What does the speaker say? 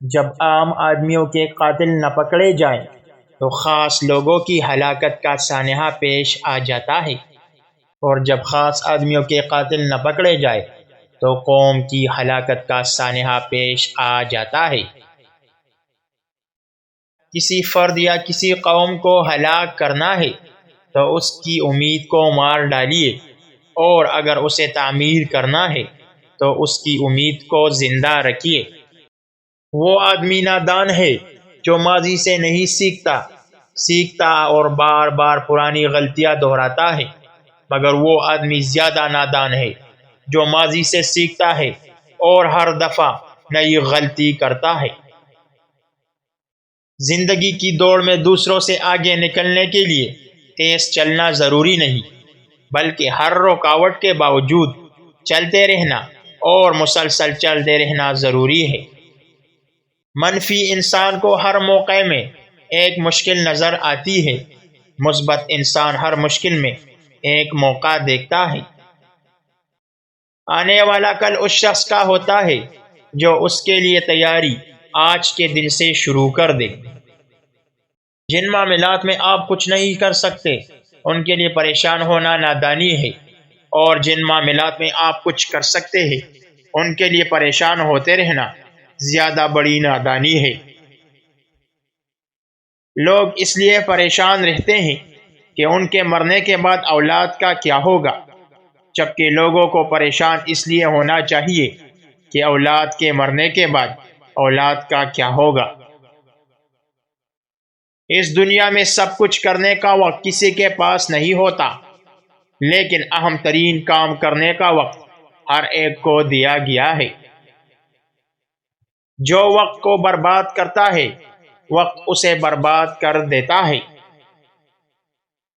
جب عام آدمیوں کے قاتل نہ پکڑے جائیں تو خاص لوگوں کی ہلاکت کا سانحہ پیش آ جاتا ہے، اور جب خاص آدمیوں کے قاتل نہ پکڑے جائے تو قوم کی ہلاکت کا سانحہ پیش آ جاتا ہے۔ کسی فرد یا کسی قوم کو ہلاک کرنا ہے تو اس کی امید کو مار ڈالیے، اور اگر اسے تعمیر کرنا ہے تو اس کی امید کو زندہ رکھیے۔ وہ آدمی نادان ہے جو ماضی سے نہیں سیکھتا اور بار بار پرانی غلطیاں دہراتا ہے، مگر وہ آدمی زیادہ نادان ہے جو ماضی سے سیکھتا ہے اور ہر دفعہ نئی غلطی کرتا ہے۔ زندگی کی دوڑ میں دوسروں سے آگے نکلنے کے لیے تیز چلنا ضروری نہیں، بلکہ ہر رکاوٹ کے باوجود چلتے رہنا اور مسلسل چلتے رہنا ضروری ہے۔ منفی انسان کو ہر موقع میں ایک مشکل نظر آتی ہے، مثبت انسان ہر مشکل میں ایک موقع دیکھتا ہے۔ آنے والا کل اس شخص کا ہوتا ہے جو اس کے لیے تیاری آج کے دن سے شروع کر دے۔ جن معاملات میں آپ کچھ نہیں کر سکتے ان کے لیے پریشان ہونا نادانی ہے، اور جن معاملات میں آپ کچھ کر سکتے ہیں ان کے لیے پریشان ہوتے رہنا زیادہ بڑی نادانی ہے۔ لوگ اس لیے پریشان رہتے ہیں کہ ان کے مرنے کے بعد اولاد کا کیا ہوگا، جبکہ لوگوں کو پریشان اس لیے ہونا چاہیے کہ اولاد کے مرنے کے بعد اولاد کا کیا ہوگا۔ اس دنیا میں سب کچھ کرنے کا وقت کسی کے پاس نہیں ہوتا، لیکن اہم ترین کام کرنے کا وقت ہر ایک کو دیا گیا ہے۔ جو وقت کو برباد کرتا ہے وقت اسے برباد کر دیتا ہے۔